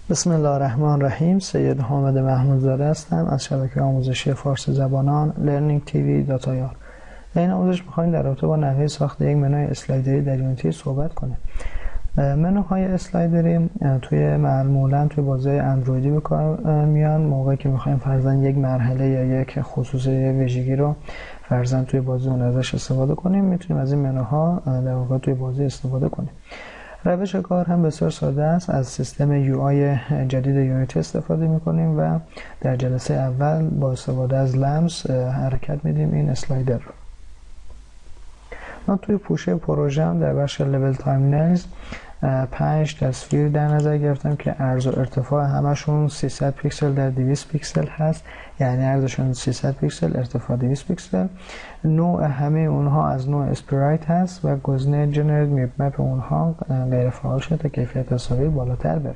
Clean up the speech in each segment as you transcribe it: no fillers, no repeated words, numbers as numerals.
بسم الله الرحمن الرحیم. سید حامد محمودزاده هستم از شبکه آموزشی فارسی زبانان learningtv.ir. در این آموزش می‌خوایم در رابطه با نحوه ساخت یک منوی اسلایدری در یونیتی صحبت کنیم. منوهای اسلایدری معمولا توی بازی اندرویدی به کار میان موقعی که می‌خوایم فرضاً یک مرحله یا یک خصوصیت ویژگی رو فرضاً توی بازی اون ازش استفاده کنیم. میتونیم از این منوها در واقع توی بازی استفاده کنیم. روش کار هم بسیار ساده است. از سیستم UI جدید یونیتی استفاده می‌کنیم و در جلسه اول با استفاده از لمس حرکت میدیم این اسلایدر رو. ما توی پوشه پروژه هم در بخش لول تایملاینز 5 تصویر در نظر گرفتم که عرض و ارتفاع همشون 300 پیکسل در 200 پیکسل هست، یعنی عرضشون 300 پیکسل، ارتفاع 200 پیکسل. نوع همه اونها از نوع اسپرایت هست و گزینه جنریت میپ مپ اونها غیر فعال شده تا کیفیت تصاویر بالاتر بره.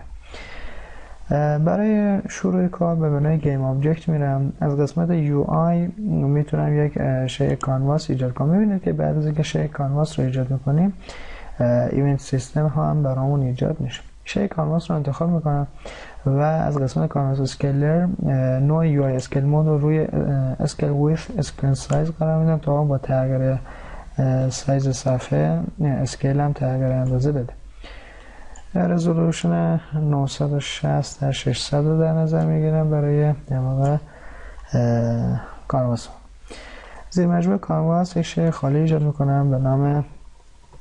برای شروع کار به منوی گیم آبجکت میرم. از قسمت UI میتونم یک شی کانواس ایجاد کنم. میبینید که بعد از اینکه شی کانواس رو ایجاد میکنیم ایونت سیستم ها هم برامون ایجاد میشه. شی کانواس رو انتخاب میکنم و از قسمت کانواس اسکیلر نوع UI اسکیل مود رو روی اسکیل ویث اسکرین سایز قرار میدم تا با تغییر سایز صفحه اسکیل هم تغییر اندازه بده. رزولوشن 960 در 600 رو در نظر میگیرم برای در واقع کانواس. زیر مجموعه کانواس یک شی خالی ایجاد میکنم به نام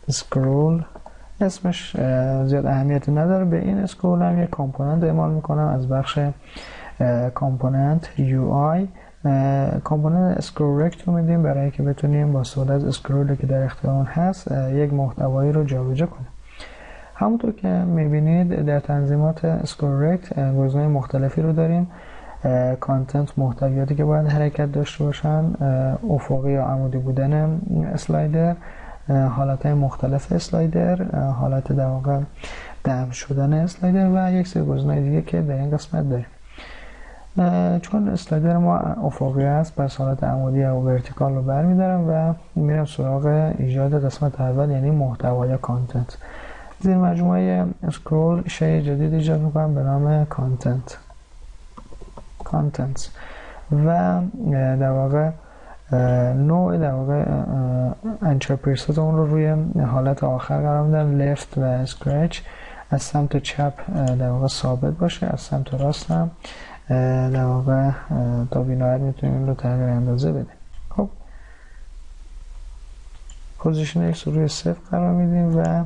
اسکرول. اسمش زیاد اهمیتی نداره. به این اسکرول هم یک کامپوننت اعمال میکنم از بخش کامپوننت UI. کامپوننت اسکرول رکت رو میدیم برای که بتونیم با استفاده از اسکرولی که در اختیارمون هست یک محتوایی رو جابجا کنیم. همونطور که میبینید در تنظیمات اسکرول رکت گزینه‌های مختلفی رو داریم. کانتنت، محتویاتی که باید حرکت داشته باشن، افقی یا عمودی بودن اسلایدر، حالتهای مختلف اسلایدر، حالت در واقع دم شدن اسلایدر و یک سری گزینه‌های دیگه که در این قسمت داریم. چون اسلایدر ما افقی است پس حالت عمودی یا ورتیکال رو برمی‌دارم و میرم سراغ ایجاد قسمت اول، یعنی محتوا یا کانتنت. زیر مجموعه اسکرول شی جدید ایجاد می‌کنم به نام کانتنت و در واقع نوع در واقع انچرپریست اون رو روی حالت آخر قرار میدم، لفت و اسکرچ. از سمت چپ در واقع ثابت باشه، از سمت راست هم در واقع تا بینایت میتونیم این رو تغییر اندازه بدیم. خب پوزیشن ایکس رو روی 0 قرار میدیم و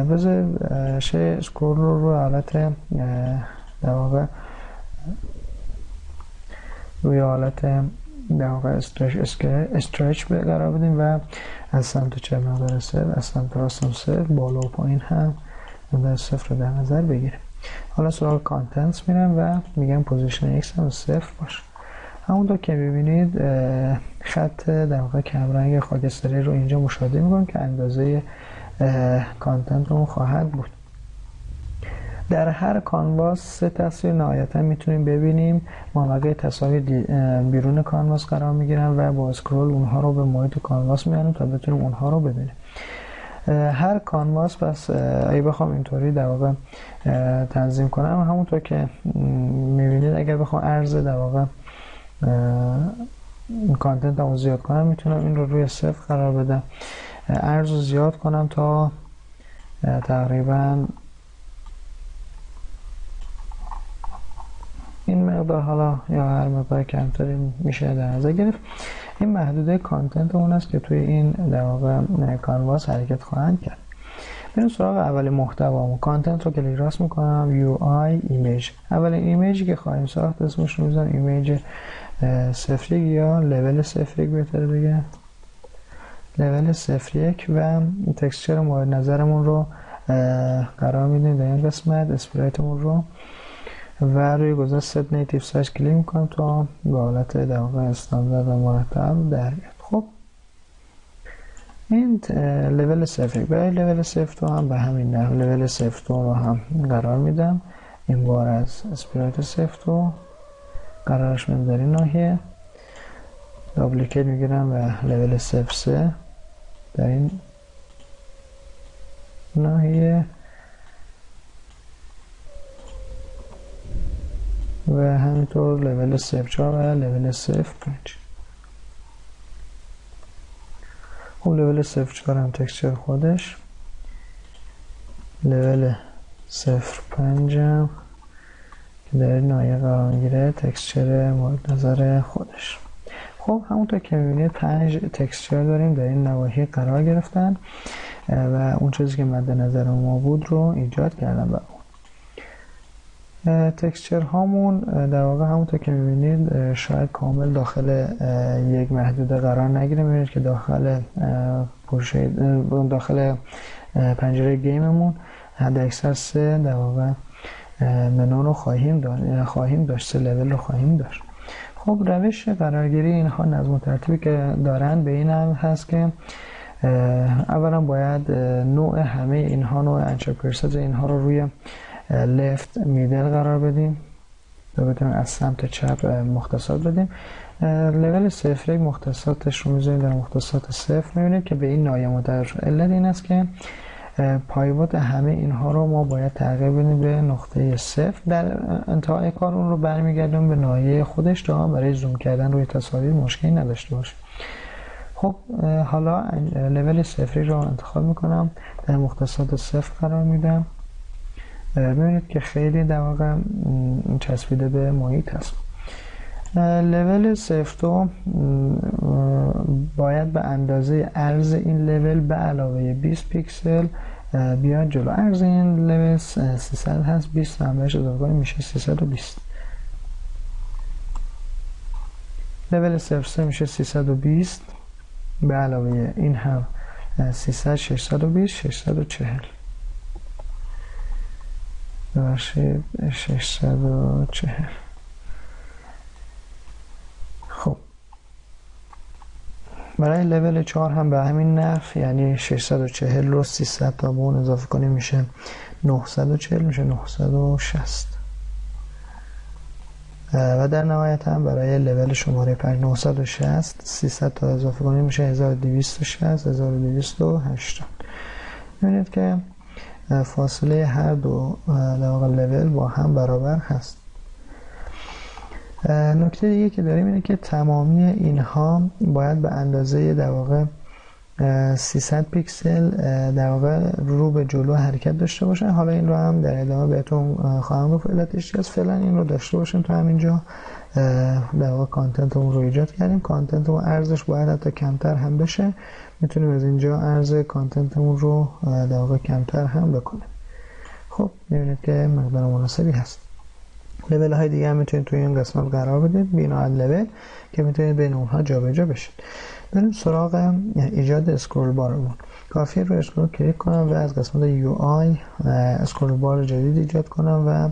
بذار شی اسکرول رو حالت در واقع روی حالت در واقع استرچ قرار بدیم و از سمت چپ مقدار 0، از سمت راست هم 0، بالا و پایین هم مقدار 0 رو در نظر بگیریم. حالا سراغ کانتنتس میرم و میگم پوزیشن ایکس هم 0 باشه. همونطور که ببینید خط در واقع کمرنگ خاکستری رو اینجا مشاهده میکنم که اندازه کانتنت رو خواهد بود. در هر کانواس 3 تصویر نهایتا میتونیم ببینیم. مابقی تصاویر بیرون کانواس قرار میگیرن و با اسکرول اونها رو به محیط کانواس میاریم تا بتونیم اونها رو ببینیم. هر کانواس پس اگه بخوام اینطوری در واقع تنظیم کنم، همونطور که میبینید اگر بخوام عرض در واقع کانتنت رو زیاد کنم میتونم این رو روی 0 قرار بدم، عرض رو زیاد کنم تا تقریبا این مقدار، حالا یا هر مقدار کمتری میشه در نظر گرفت. این محدوده کانتنت اون است که توی این در واقع کانواس حرکت خواهند کرد. بریم سراغ اول محتوا. کانتنت رو کلیک راست میکنم، UI ایمیج. اولین ایمیجی که خواهیم ساخت اسمش رو میذارم ایمیج 01 یا لول 01 بهتره بگم، لول 01 و تکسچر مورد نظرمون رو قرار میدیم در این قسمت، اسپرایتمون رو، و روی گزینه ست نیتیو سایز کلیک میکنم تا به حالت در واقع استاندارد و مرتب در بیاد. خب این لول 01 برای لول 02 هم به همین نحو لول 02 رو هم قرار میدم. این بار از اسپرایت 02 قرارش میدم در این ناحیه، دابلیکیت میگیرم و لول 03 در این ناحیه و همینطور لول 04 و لول 05. خب لول 04 هم تکسچر خودش، لول 05 هم که در نایه قرار میگیره تکسچر مورد نظر خودش. خب همونطور که میبینید 5 تکسچر داریم در این نواحی قرار گرفتن و اون چیزی که مد نظر ما بود رو ایجاد کردن برامون. تکسچر هامون در واقع همونطور که میبینید شاید کامل داخل یک محدوده قرار نگیره. میبینید که داخل پنجره گیممون حد اکثر 3 در واقع منو رو خواهیم داشت، 3 لول رو خواهیم داشت. خب روش قرارگیری اینها نظم و ترتیبی که دارن به این هم هست که اولا باید نوع همه اینها، نوع انچپرسز اینها رو روی لفت میدل قرار بدیم تا بتونیم از سمت چپ مختصات بدیم. لول 01 مختصاتش رو میذاریم در مختصات 0. میبینید که به این نایه متعرض. علت این است که پایوت همه اینها رو ما باید تغییر بدیم به نقطه 0. در انتهای کار اون رو برمیگردیم به نایه خودش تا برای زوم کردن روی تصاویر مشکلی نداشته باشه. خب حالا لول 0 رو انتخاب میکنم، در مختصات 0 قرار میدم. ببینید که خیلی در واقع چسبیده به محیط هست. لول 02 باید به اندازه عرض این لول به علاوه 20 پیکسل بیاد جلو. عرض این لول 300 هست، 20 هم بهش اضافه کنیم میشه 320. لول 03 میشه 320 به علاوه این هم 300 620 640 ببخشید 640. خب برای لول 4 هم به همین نحو، یعنی 640 رو 300 تا به اون اضافه کنیم میشه 940 میشه 960. و در نهایت هم برای لول شماره 5 960 300 تا اضافه کنیم میشه 1260 1280. می‌بینید که فاصله هر دو در واقع لول با هم برابر هست. نکته دیگه که داریم اینه که تمامی اینها باید به اندازه در واقع 300 پیکسل در واقع رو به جلو حرکت داشته باشن. حالا این رو هم در ادامه بهتون خواهم گفت علتش چیه. فعلا این رو داشته باشیم تا همینجا در واقع کانتنتمون رو ایجاد کردیم. کانتنتمون ارزش باید حتی کمتر هم بشه، میتونیم از اینجا ارز کانتنتمون رو در واقع کمتر هم بکنیم. خب میبینید که مقدار مناسبی هست. لول های دیگه هم میتونید توی این قسمت قرار بدید، بیناهد لول، که میتونید بین اونها جابجا بشید. بریم سراغ ایجاد اسکرول بارمون. کافیه روی اسکرول کلیک کنم و از قسمت یو آی اسکرول بار جدید ایجاد کنم و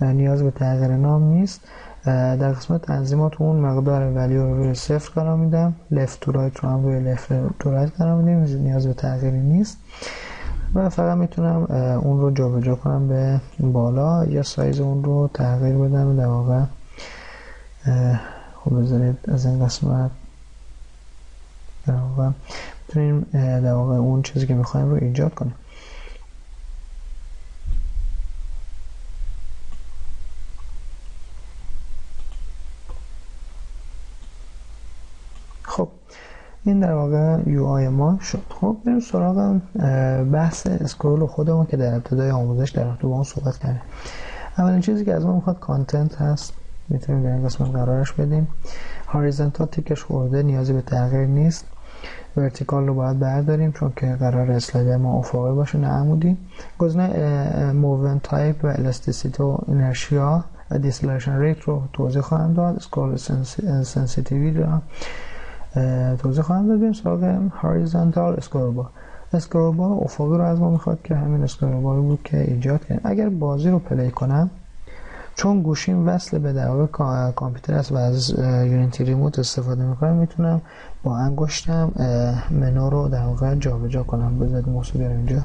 نیاز به تغییر نام نیست. در قسمت تنظیمات اون مقدار ولیو رو روی 0 قرار میدم، لفت تو رایت رو هم روی لفت تو رایت قرار میدیم، نیاز به تغییری نیست و فقط میتونم اون رو جابجا کنم به بالا یا سایز اون رو تغییر بدم. در واقع خب بذارید از این قسمت در واقع میتونیم در واقع اون چیزی که میخوایم رو ایجاد کنیم. خب این در واقع یو آی ما شد. خب بریم سراغ بحث اسکرول خودمون که در ابتدای آموزش در رابطه با اون صحبت کردیم. اولین چیزی که از ما میخواد کانتنت هست، میتونیم در این قسمت قرارش بدیم. هاریزونتال تیکش خورده، نیازی به تغییر نیست. ورتیکال رو باید برداریم چون که قرار اسلایدر ما افقی باشه نه عمودی. گزینه موومنت تایپ و الاستیسیتی و اینرشیا و دیسلریشن ریت رو توضیح خواهم داد. اسکرول سنسیتیویتی رو توضیح خواهم داد. بریم سراغ هاریزونتال اسکرول بار. اسکرول بار افقی رو از ما میخواد که همین اسکرول بار بود که ایجاد کردیم. اگر بازی رو پلی کنم، چون گوشیم وصل به در واقع کامپیوتر است و از یونیتی ریموت استفاده میکنم، میتونم با انگشتم منو رو در واقع جابجا کنم. بذارید موضوع بیارم اینجا.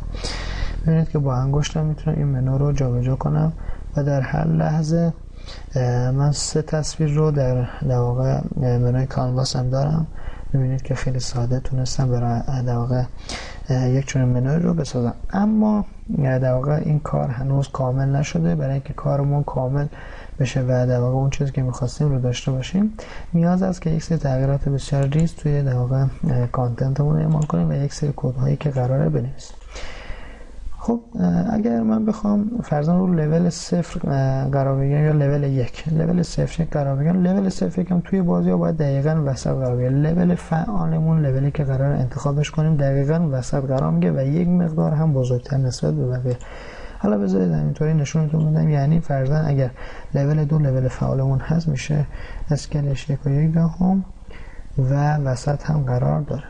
ببینید که با انگشتم میتونم این منو رو جابجا کنم و در هر لحظه من 3 تصویر رو در واقع منوی کانواس هم دارم. ببینید که خیلی ساده تونستم برای در واقع یک چنین منوی رو بسازم. اما در واقع این کار هنوز کامل نشده. برای اینکه کارمون کامل بشه و در واقع اون چیزی که می‌خواستیم رو داشته باشیم، نیاز است که یک سری تغییرات بسیار ریز توی در واقع کانتنتمون اعمال کنیم و یک سری کدهایی که قراره بنویسیم. خب اگر من بخوام فرضاً رو لول 0 قرار بگیرم یا لول 1 قرار بگیرم، لول 0 هم توی بازی ها باید دقیقاً وسط قرار بگیره. لول فعالمون، لولی که قرار انتخابش کنیم، دقیقاً وسط قرار میگیره و یک مقدار هم بزرگتر نسبت به بقیه. حالا بذارید همینطوری نشونتون بدم. یعنی فرضاً اگر لول 2 لول فعالمون هست، میشه اسکلش 1.1 و وسط هم قرار داره.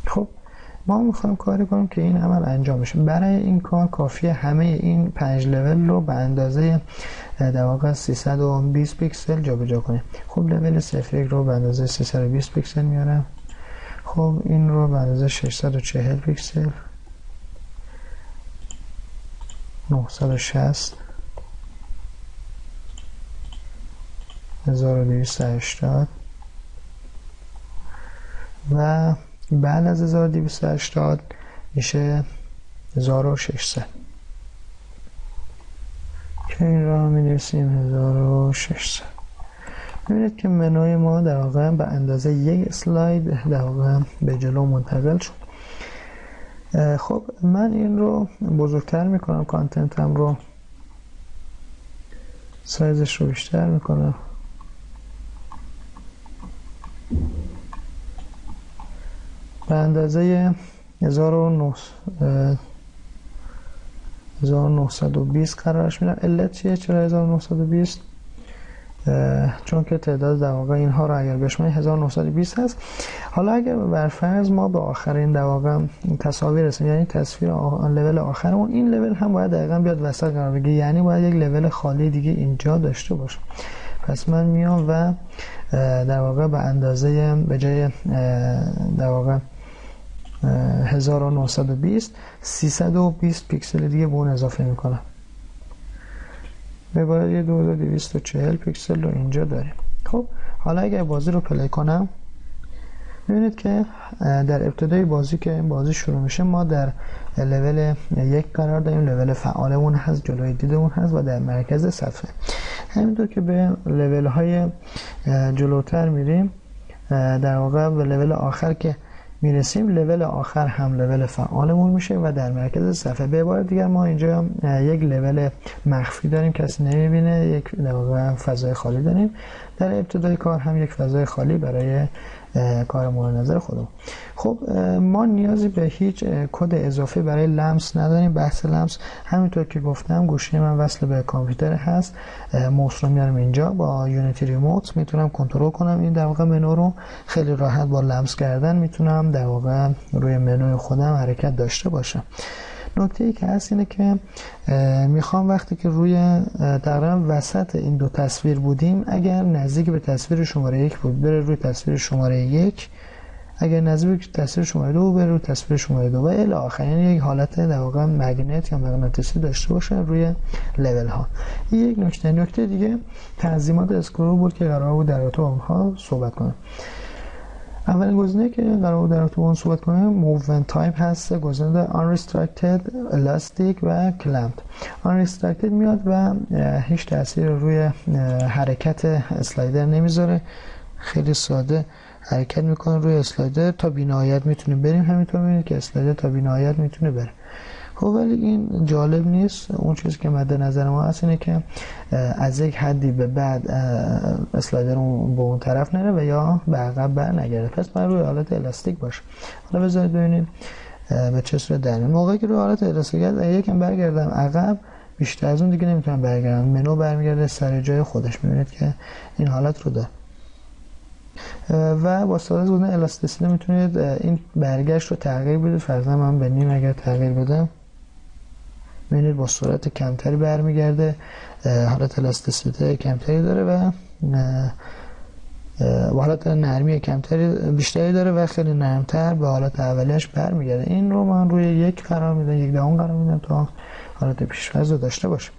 خب ما میخوایم کاری کنیم که این عمل انجام بشه. برای این کار کافیه همه این 5 لول رو به اندازه در واقع 320 پیکسل جابجا کنیم. خب لول 0 رو به اندازه 320 پیکسل میارم. خب این رو به اندازه 640 پیکسل، 960، 1280 و بعد از 1280 میشه 1600 که این را می نویسیم 1600. میبینید که منوی ما در واقع به اندازه یک اسلاید در واقع به جلو منتقل شد. خب من این رو بزرگتر میکنم، کانتنتم رو سایزش رو بیشتر میکنم. به اندازه 1920 قرارش میدم. علت چیه؟ چرا 1920؟ چون که تعداد در واقع اینها رو اگر بشماریم 1920 هست. حالا اگر بر فرض ما به آخرین در واقع تصاویر رسیم، یعنی تصویر لول آخرمون، این لول هم باید دقیقاً بیاد وسط قرار بگیره، یعنی باید یک لول خالی دیگه اینجا داشته باشه. پس من میام و در واقع به اندازه به جای در واقع 1920 320 پیکسل دیگه به اون اضافه میکنم. به باید یه 2240 پیکسل رو اینجا داریم. خب حالا اگر بازی رو پلی کنم، میبینید که در ابتدای بازی که این بازی شروع میشه، ما در لول 1 قرار داریم. لول فعالمون هست، جلوی دیدمون هست و در مرکز صفحه. همینطور که به لول های جلوتر میریم، در واقع به لول آخر که میرسیم، لول آخر هم لول فعالمون میشه و در مرکز صفحه. به عبارت دیگر ما اینجا یک لول مخفی داریم، کسی نمیبینه، یک در واقع فضای خالی داریم. در ابتدای کار هم یک فضای خالی برای کار مورد نظر خودمون. خب ما نیازی به هیچ کد اضافه برای لمس نداریم. بحث لمس همینطور که گفتم، گوشی من وصل به کامپیوتر هست، موس رو میارم اینجا، با یونیتی ریموت میتونم کنترل کنم این در واقع منو رو. خیلی راحت با لمس کردن میتونم در واقع روی منوی خودم حرکت داشته باشم. نکته ای که هست اینه که میخوام وقتی که روی تقریبا وسط این دو تصویر بودیم، اگر نزدیک به تصویر شماره 1 بود بره روی تصویر شماره 1، اگر نزدیک به تصویر شماره 2 بره روی تصویر شماره 2 و الی آخر. یعنی یک حالت در واقع مگنت یا مغناطیسی داشته باشه روی لول ها. این یک نکته دیگه تنظیمات اسکرول بود که قرار بود در رابطه با اونها صحبت کنم. اولین گزینه که قرار بود در رابطه با اون صحبت کنیم موومنت تایپ هست. گزینه unrestricted، elastic و clamped. unrestricted میاد و هیچ تأثیر روی حرکت اسلایدر نمیذاره، خیلی ساده حرکت میکنه روی اسلایدر، تا بی‌نهایت میتونیم بریم. همینطور میبینید که اسلایدر تا بی‌نهایت میتونه بره. خب ولی این جالب نیست. اون چیزی که مد نظر ما هست اینه که از یک حدی به بعد اسلایدر به اون طرف نره و یا به عقب برنگرده. پس باید روی حالت الاستیک باشه. حالا بذارید ببینیم به چه صورت در میاد. موقعی که روی حالت الاستیک یکم برگردم عقب، بیشتر از اون دیگه نمیتونم برگردم. منو برمیگرده سر جای خودش. میبینید که این حالت رو داره. و با استفاده از گزینه الاستیسیته میتونید این برگشت رو تغییر بدید. فرضاً من به نیم اگر تغییر بدم، میبینید با سرعت کمتری برمیگرده، حالت الاستیسیته کمتری داره و حالت نرمی بیشتری داره و خیلی نرمتر به حالت اولیش برمیگرده. این رو من روی 1 قرار میدم، 1 دهم قرار میدم تا حالت پیش‌فرض رو داشته باشه.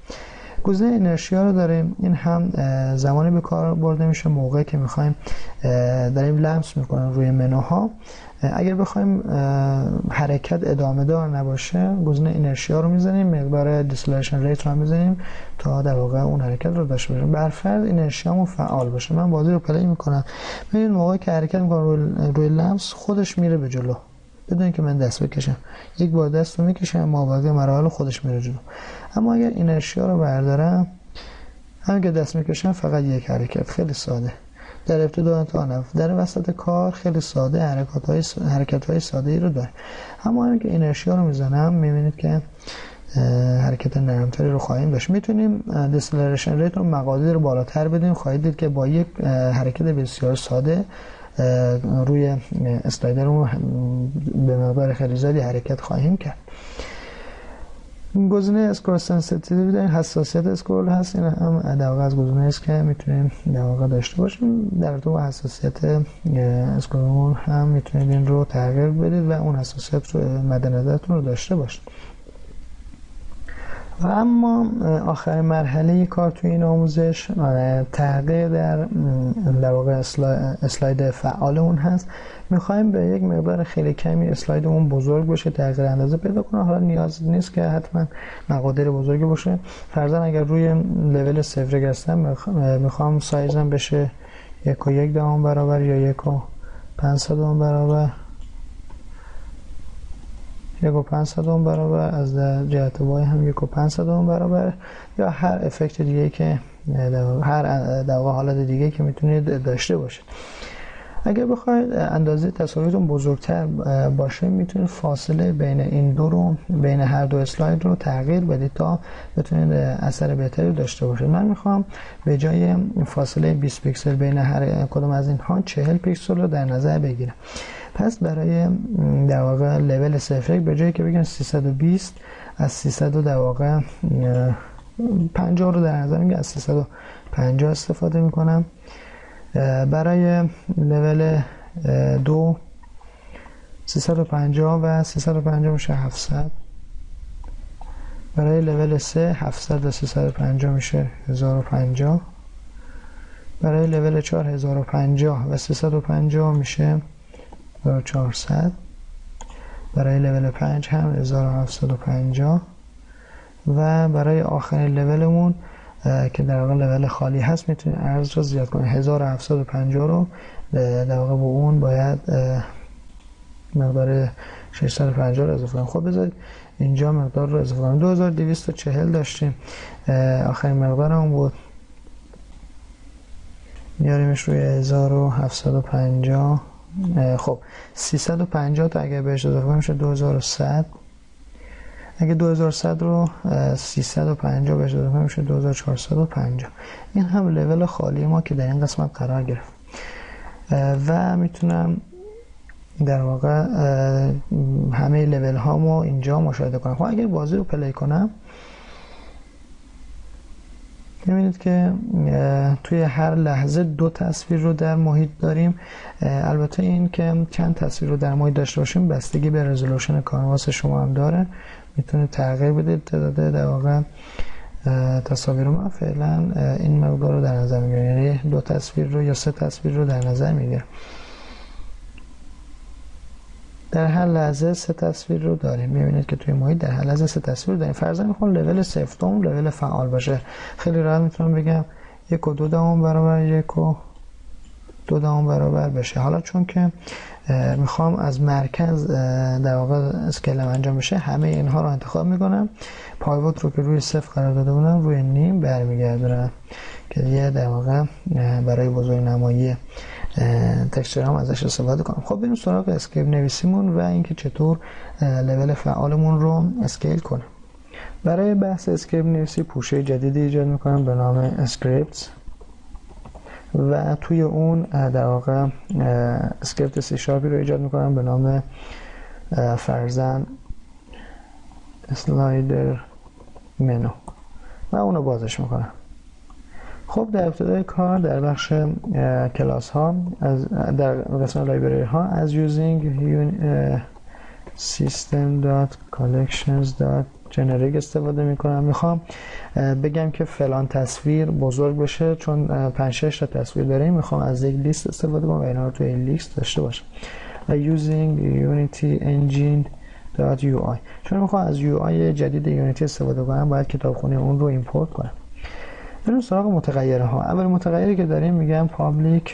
گزینه اینرشیا رو داریم. این هم زمانی به کار برده میشه موقعی که میخوایم داریم لمس میکنیم روی منوها اگر بخوایم حرکت ادامه دار نباشه گزینه اینرشیا رو میزنیم، مقدار دیسلریشن ریت رو میزنیم تا در واقع اون حرکت رو داشته باشیم. برفرض اینرشیامون فعال باشه، من بازی رو پلی میکنم، ببین موقعی که حرکت میکنم روی لمس خودش میره به جلو بدون که من دست بکشم، یک بار دست رو میکشم مابقی مراحل خودش میره جلو. اما اگر اینرشیا رو بردارم همین که دست میکشم فقط یک حرکت، خیلی ساده در ابتدا تا نفت، در وسط کار خیلی ساده حرکت‌های ساده‌ای رو داره. اما همین که اینرشیا رو میزنم میبینید که حرکت نرمتری رو خواهیم داشت. میتونیم دیسلریشن ریت رو مقادیر رو بالاتر بدیم، خواهید دید که با یک حرکت بسیار ساده روی اسلایدر رو به مقدار خیلی زیادی حرکت خواهیم کرد. گزینه اسکرول سنسیتیویتی داریم، حساسیت اسکرول هست، این هم در واقع از گزینه است که میتونیم در واقع داشته باشیم. در تو حساسیت اسکرول هم میتونید این رو تغییر بدید و اون حساسیت رو مد نظرتون رو داشته باشید. و اما آخرین مرحله کار توی این آموزش تغییر در واقع اسلاید فعال اون هست. میخوایم به یک مقدار خیلی کمی اسلاید اون بزرگ باشه، تغییر اندازه پیدا کنه. حالا نیاز نیست که حتما مقادیر بزرگی باشه. فرضاً اگر روی لول 0 هستم میخوام سایزم بشه 1.1 برابر یا 1.5 برابر، 1.5 برابر، از جهت وای هم 1.5 برابر، یا هر افکت دیگه که هر در واقع حالت دیگه که میتونید داشته باشید. اگر بخواید اندازه تصاویرتون بزرگتر باشه میتونید فاصله بین این دو رو، بین هر دو اسلاید رو تغییر بدید تا بتونید اثر بهتری داشته باشید. من میخوام به جای فاصله 20 پیکسل بین هر کدوم از اینها 40 پیکسل رو در نظر بگیرم. پس برای در واقع لول 0 به جایی که بگم 320 از 300 در واقع 50 رو در نظر میگیرم، از 350 استفاده میکنم. برای لول 2 350 و 350 میشه 700. برای لول 3 700 و 350 میشه 1050. برای لول 4 1050 و 350 میشه 1400. برای لول 5 هم 1750 و برای آخرین لولمون که در واقع لول خالی هست میتونید عرض رو زیاد کنید، 1750 رو در واقع با اون باید مقدار 650 رو اضافه کنیم. خب بذارید اینجا مقدار رو اضافه کنیم. 2240 داشتیم، آخرین مقدار اون بود، میاریمش روی 1750. خب 350 تا اگر بهش اضافه کنیم میشه 2100. اگه 2100 رو 350 بهش اضافه کنیم میشه 2450. این هم لول خالی ما که در این قسمت قرار گرفت و میتونم در واقع همه لول هامو اینجا مشاهده کنم. خب اگر بازی رو پلی کنم می‌بینید که توی هر لحظه 2 تصویر رو در محیط داریم. البته این که چند تصویر رو در محیط داشته باشیم بستگی به رزولوشن کانواس شما هم داره، میتونید تغییر بدید تعداد در واقع تصاویر رو. من فعلا این مقدار رو در نظر میگیرم، یعنی 2 تصویر رو یا 3 تصویر رو در نظر میگیرم. در هر لحظه 3 تصویر رو داریم. میبینید که توی محیط در هر لحظه 3 تصویر داریم. فرضاً میخوام لول 0 لول فعال باشه، خیلی راحت میتونم بگم 1.2 برابر 1.2 برابر بشه. حالا چون که میخوام از مرکز در واقع اسکیلم انجام بشه همه اینها رو انتخاب میکنم، پایوت رو که روی 0 قرار داده بودم روی نیم برمیگردونم که دیگه در واقع برای بزرگ نمایی تکسچر هم ازش استفاده کنم. خب بریم سراغ اسکیپ نویسیمون و اینکه چطور لول فعالمون رو اسکیل کنیم. برای بحث اسکیپ نویسی پوشه جدیدی ایجاد میکنم به نام اسکریپتس و توی اون در واقع اسکریپت سی شارپی رو ایجاد میکنم به نام فرزن اسلایدر منو و اونو بازش میکنم. خب در ابتدای کار در بخش کلاس ها در قسمت لایبرری ها از using system.collections.generic استفاده میکنم. میخوام بگم که فلان تصویر بزرگ بشه، چون 5-6 تا تصویر داریم، میخوام از یک لیست استفاده کنم و اینا رو توی این لیست داشته باشم. using unity engine.ui. چون میخوام از UI جدید یونیتی استفاده کنم باید کتابخونه اون رو ایمپورت کنم. بریم سراغ متغیره ها. اول متغیری که داریم میگم public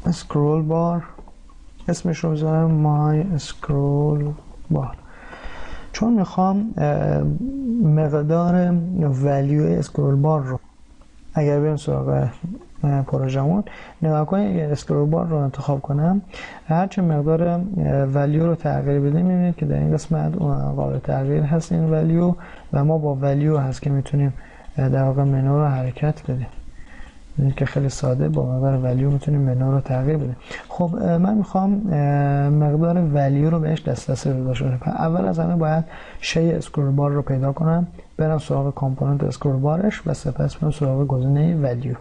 scroll bar، اسمش رو بذارم my scroll bar، چون میخوام مقدار value اسکرول بار رو، اگر بریم سراغ پروژمون نگاه کنید، اگر اسکرول بار رو انتخاب کنم هرچه مقدار value رو تغییر بدیم میبینید که در این قسمت قابل تغییر هست این value و ما با value هست که میتونیم در واقع منو رو حرکت بدیم. این که خیلی ساده با مقدار ولیو میتونیم منو رو تغییر بدیم. خب من میخوام مقدار ولیو رو بهش دسترسی داشته باشم. اول از همه باید شی اسکرول بار رو پیدا کنم، برم سراغ کامپوننت اسکرول بارش و سپس برم سراغ گزینه ولیو.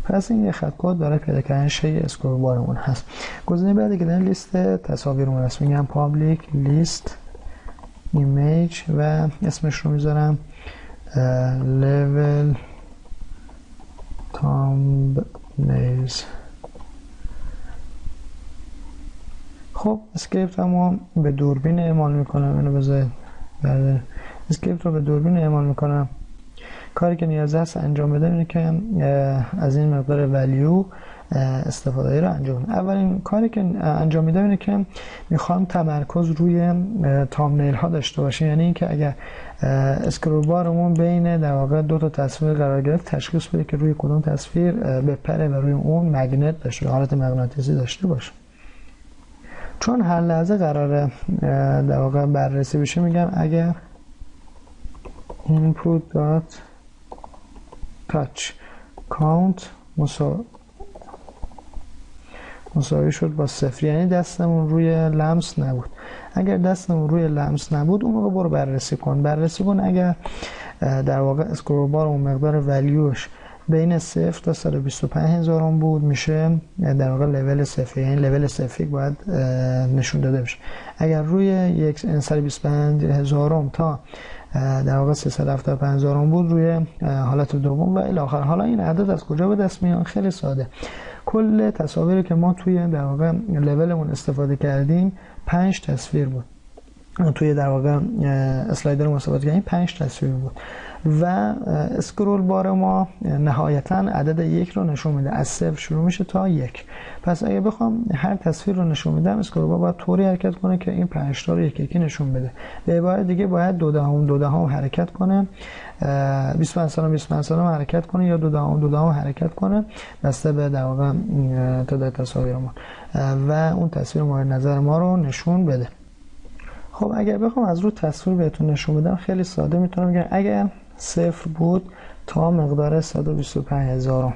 پس این یه خط کد برای پیدا کردن شی اسکرول بارمون هست. گزینه بعدی که در لیست تصاویرمون هست میگم public list image و اسمش رو میذارم level thumbnails. خب اسکریپت رو به دوربین اعمال میکنم، اینو بذارید بعد اسکریپت رو به دوربین اعمال میکنم. کاری که نیاز است انجام بده اینه که از این مقدار ولیو استفاده رو انجام بدم. اولین کاری که انجام میدم اینه که میخوام تمرکز روی تامنیل ها داشته باشه، یعنی اینکه اگر اسکرول بارمون بین در واقع دو تا تصویر قرار گرفت تشخیص بده که روی کدوم تصویر بپره و روی اون مگنت داشته، حالت مغناطیسی داشته باشه. چون هر لحظه قراره در واقع بررسی بشه میگم اگر input.touch count مساوی شد با 0، یعنی دستمون روی لمس نبود. اگر دستمون روی لمس نبود اون موقع برو بررسی کن. اگر در واقع اسکرول بار اون مقدار ولیوش بین 0 تا 125,000 بود میشه در واقع لول 0، یعنی لول 0 باید نشون داده بشه. اگر روی 125,000 تا در واقع 375,000 بود روی حالت دوم و الی آخر. حالا این عدد از کجا به دست میاد؟ خیلی ساده. کل تصاویری که ما توی در واقع لولمون استفاده کردیم 5 تصویر بود. توی در واقع اسلایدر استفاده کردیم 5 تصویر بود و اسکرول بار ما نهایتا عدد 1 رو نشون میده، از 0 شروع میشه تا 1. پس اگه بخوام هر تصویر رو نشون میدم اسکرول بار باید طوری حرکت کنه که این 5 تا رو یکی نشون بده. به عبارت دیگه باید 2 حرکت کنه، 25 سالم حرکت کنه یا 2 حرکت کنه بسته به در واقع تعداد تصاویر ما و اون تصویر مورد نظر ما رو نشون بده. خب اگر بخوام از رو تصویر بهتون نشون بدم خیلی ساده میتونم بگم اگر 0 بود تا مقدار 125,000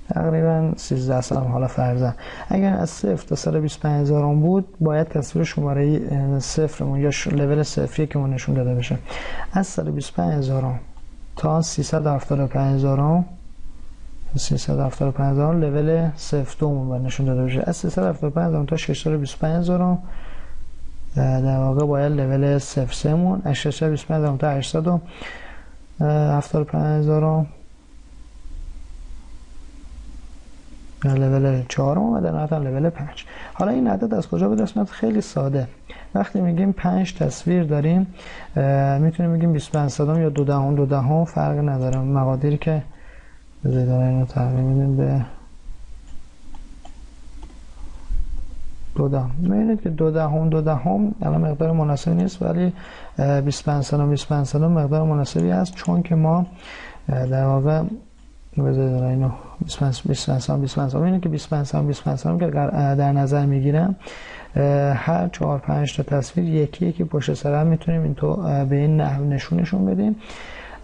تقریبا 13 سال، حالا فرضاً اگر از 0 تا 125,000 بود باید تصویر شماره 0 یا لول 0 که اون نشون داده بشه. از 125,000 تا 375,000 لول 0 باید نشون داده بشه. از 375,000 تا 625,000 در واقع باید لول 03 مون. از 625,000 تا 875,000 لول 4 و در نهایت لول 5. حالا این عدد از کجا به دست میاد؟ خیلی ساده. وقتی میگیم 5 تصویر داریم میتونیم بگیم 25 یا 2 فرق نداره. مقادیری که بذارید اینو تغییر میدیم به 2. میبینید که 2 الان مقدار مناسبی نیست ولی 25 مقدار مناسبی است، چون که ما در واقع بذارید اینو 25 میبینید که 25 که در نظر میگیرم هر 4-5 تا تصویر یکی پشت سر هم میتونیم این تو به این نحو نشونشون بدیم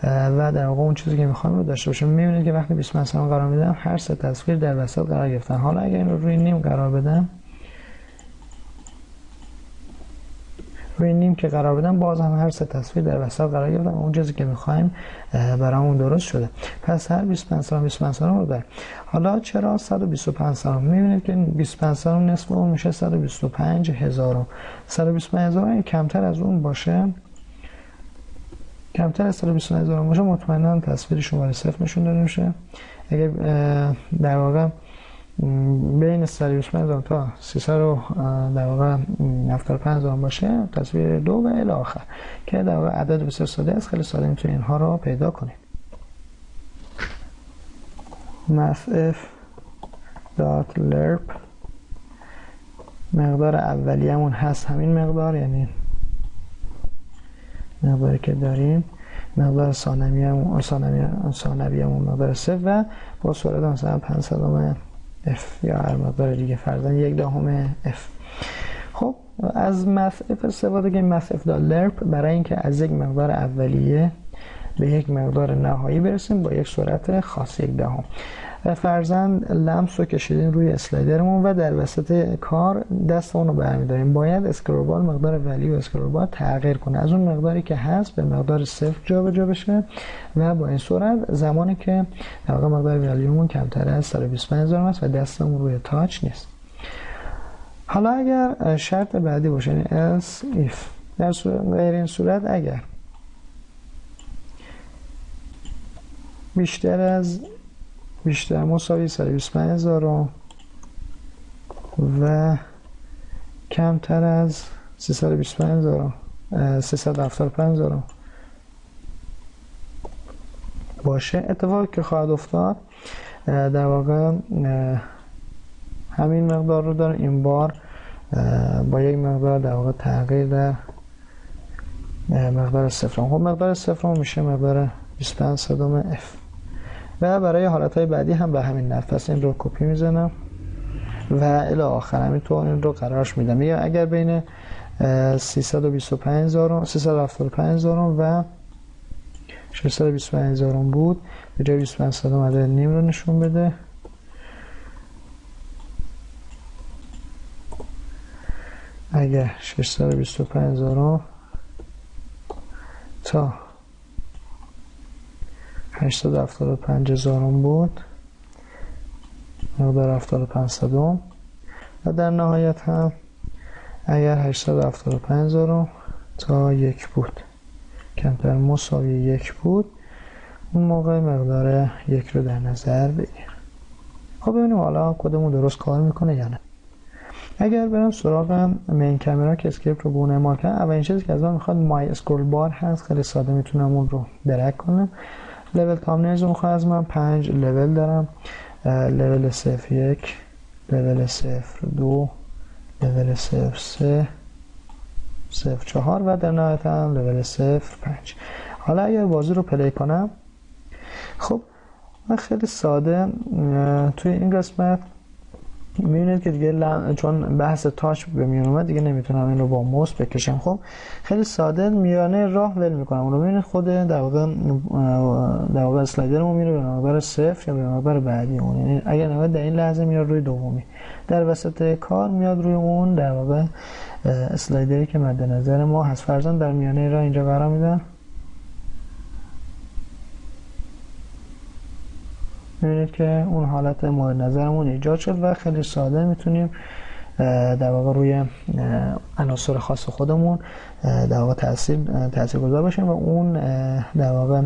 و در واقع اون چیزی که میخوایم رو داشته باشیم. میبینید که وقتی 25 قرار میدم هر 3 تصویر در وسط قرار گرفتن. حالا اگر این رو روی نیم قرار بدم، روی نیم که قرار بدم باز هم هر 3 تصویر در وسط قرار گرفتن، اون چیزی که میخوایم برامون درست شده. پس هر 25 رو داریم. حالا چرا 125 سال؟ میبینید که 25 سال نصف اون میشه 125,000. 125,000 کمتر از اون باشه کمتر از 125000 باشه مطمئنا تصویر شماره 0 نشون داده میشه. اگر در واقع بین 125000 تا 300 در واقع 75000 باشه تصویر 2 و الی آخر که در واقع عدد بسیار ساده است. خیلی ساده میتونید اینها رو پیدا کنید. mathf.lerp مقدار اولیه‌مون هست همین مقدار، یعنی مقداری که داریم. مقدار ثانویه‌مون مقدار 0 و با سرعت مثلا 500 f یا هر مقدار دیگه، فرضاً 1/10 f. خب از mathf استفاده کنیم. mathf.lerp برای اینکه از یک مقدار اولیه به یک مقدار نهایی برسیم با یک سرعت خاص 1/10. فرضاً لمس رو کشیدیم روی اسلایدرمون و در وسط کار دستمون رو برمی‌داریم. باید اسکرول بار مقدار ولیو اسکرول بار تغییر کنه از اون مقداری که هست به مقدار 0 جابجا بشه و با این صورت زمانی که در واقع مقدار ولیومون کمتر از 125000 است و دستمون روی تاچ نیست. حالا اگر شرط بعدی باشه، یعنی else if، در غیر این صورت اگر بیشتر مساوی 125000 و کمتر از 375000 باشه، اتفاقی که خواهد افتاد در واقع همین مقدار رو داره این بار با یک مقدار در واقع تغییر در مقدار 0. خب مقدار 0 میشه مقدار 25 f و برای حالتهای بعدی هم به همین نحو. پس این رو کپی میزنم و الی آخر همینطور این رو قرارش میدم. یا اگر بین 375000 و 625000 بود، به جای 25 عدد نیم رو نشون بده. اگر 625000 تا 875000 بود، مقدار 7500 و در نهایت هم اگر 875000 تا 1 بود، کمتر مساوی 1 بود، اون موقع مقدار 1 رو در نظر بگیر. خب ببینیم حالا کدمون درست کار میکنه یا نه. اگر برم سراغ مین کامرا که اسکریپت رو بونه ما کنم، اولین چیزی که از من میخواد مای اسکرول بار هست. خیلی ساده میتونم اون رو درک کنم. لول تامنیلز رو میخواد از من 5 لول دارم. لول 01، لول 02، لول 03، 04 و در نهایت هم لول 05. حالا اگر بازی رو پلی کنم، خب من خیلی ساده توی این قسمت میبینید که دیگه چون بحث تاچ به میون اومد دیگه نمیتونم این رو با موس بکشم. خب خیلی ساده میانه راه ول میکنم اون رو. میبینید خود در واقع اسلایدرمون میره به مقدار 0 یا به مقدار بعدی اون، یعنی اگر نهایت در این لحظه میاد روی دومی، در وسط کار میاد روی اون در واقع اسلایدری که مد نظر ما هست. فرضاً در میانه راه اینجا قرار میدم. میبینید که اون حالت مورد نظرمون ایجاد شد و خیلی ساده میتونیم در واقع روی عناصر خاص خودمون در واقع تاثیرگذار باشیم و اون در واقع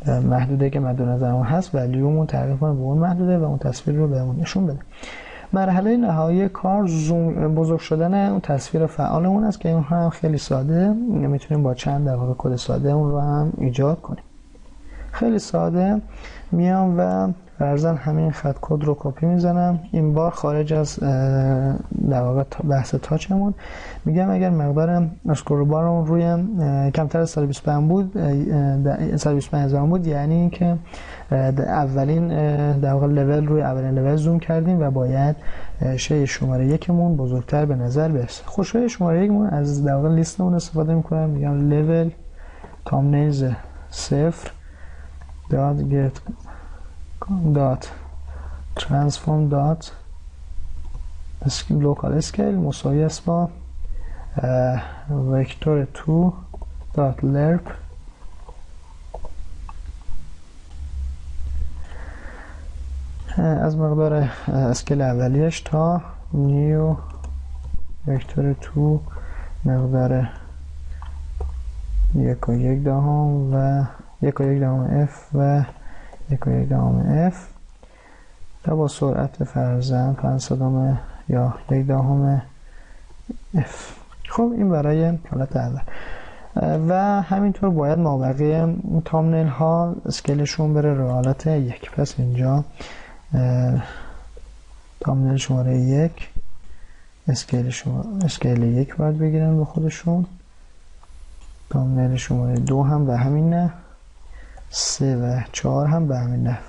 محدوده که مد نظرمون هست ولیومون تغییر کنه به اون محدوده و اون تصویر رو بهمون نشون بده. مرحله نهایی کار زوم بزرگ شدن اون تصویر فعالمون است که این هم خیلی ساده میتونیم با چند در واقع کد ساده اون رو هم ایجاد کنیم. خیلی ساده میام و فرضاً همین خط کد رو کپی میزنم. این بار خارج از در واقع بحث تاچمون میگم اگر مقدار اسکرول بارمون روی کمتر از 125 بود، 125000 بود، یعنی اینکه اولین در واقع لول روی اولین لول زوم کردیم و باید شی شماره 1 مون بزرگتر به نظر برسه. خب شماره 1 مون از در واقع لیستمون استفاده میکنم. میگم لول تامنیلز 0 dot get dot transform dot local scale مساوی است با vector 2 dot lerp از مقدار اسکیل اولیش تا نیو vector 2 مقدار 1 و 1 دهم و 1 و 1 دهم F و 1 و 1 دهم F تا با سرعت فرضاً 500 یا 1 دهم F. خب این برای حالت اول و همینطور باید مابقی تامنیل ها اسکیلشون بره رو حالت 1. پس اینجا تامنیل شماره 1 اسکیل 1 باید بگیرن به خودشون. تامنیل شماره 2 هم به همین نحو، 3 و 4 هم به همین نحو.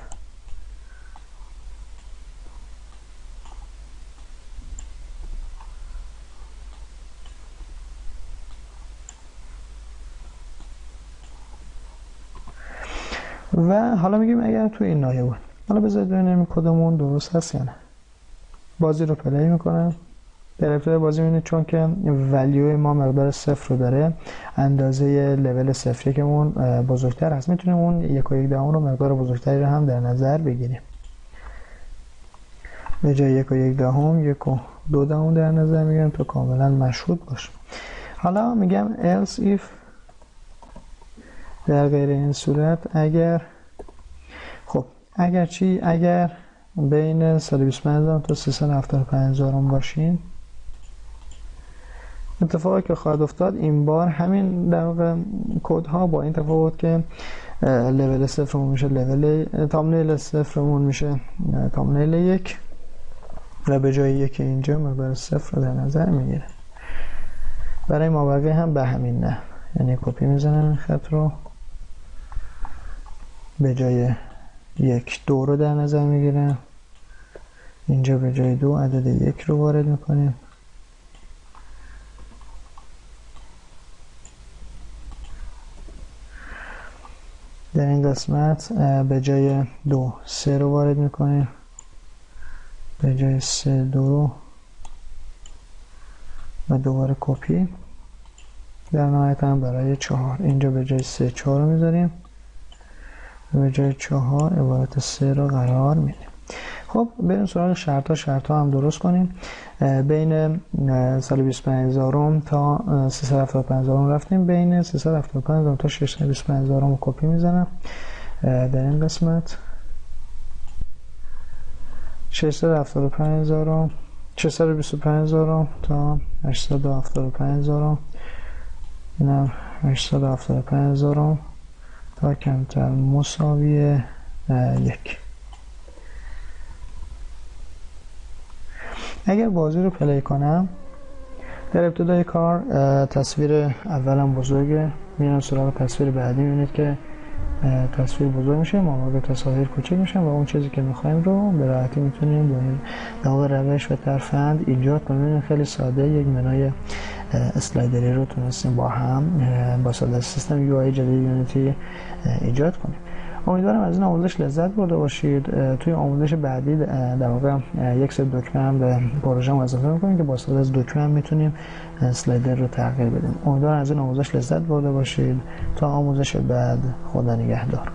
و حالا میگیم اگر تو این نایه بود، حالا بذارید ببینیم کدومون درست هست یا نه. بازی رو پلی میکنم. در ابتدای بازی میبینید چون که ولیو ما مقدار 0 رو داره، اندازه لول 0 که اون بزرگتر هست، میتونیم اون 1 و 1 دهم رو مقدار بزرگتری رو هم در نظر بگیریم. به جای 1 و 1 دهم 1 و 2 دهم در نظر میگیریم تا کاملا مشهود باشه. حالا میگم else if، در غیر این صورت اگر، خب اگر چی؟ اگر بین 125,000 تا 375,000 باشین، اتفاقی که خواهد افتاد این بار همین در واقع کد ها با این تفاوت که لول 0 میشه لول تامنیل 0 میشه تامنیل 1 و به جای 1 اینجا مقدار 0 رو در نظر میگیره. برای مابقی هم به همین نه، یعنی کپی میزنم این خط رو، به جای 1 2 رو در نظر میگیرم، اینجا به جای 2 عدد 1 رو وارد میکنیم، در این قسمت به جای 2 3 رو وارد میکنیم، به جای 3 2 رو و دوباره کپی. در نهایت هم برای 4 اینجا به جای 3 4 رو میذاریم، به جای 4 عبارت 3 رو قرار میدیم. خب بریم سراغ شرط ها هم درست کنیم. بین 125,000 تا 375,000 رفتیم، بین 375,000 تا 625,000 رو کپی میزنم. در این قسمت 625,000 تا 875,000، اینم 875,000 تا کمتر مساوی 1. اگر بازی رو پلی کنم، در ابتدای کار تصویر اولم بزرگه، میرم سراغ تصویر بعدی، میبینید که تصویر بزرگ میشه، مابقی تصاویر کوچک میشن و اون چیزی که میخوایم رو به راحتی میتونیم با این داغ روش و ترفند ایجاد کنیم. خیلی ساده یک منوی اسلایدری رو تونستیم با هم با ساده سیستم یو آی جدید یونیتی ایجاد کنیم. امیدوارم از این آموزش لذت برده باشید. توی آموزش بعدی در واقع یک سری دکمه هم به پروژه اضافه می‌کنیم که با استفاده از دکمه هم میتونیم اسلایدر رو تغییر بدیم. امیدوارم از این آموزش لذت برده باشید. تا آموزش بعد، خدا نگهدار.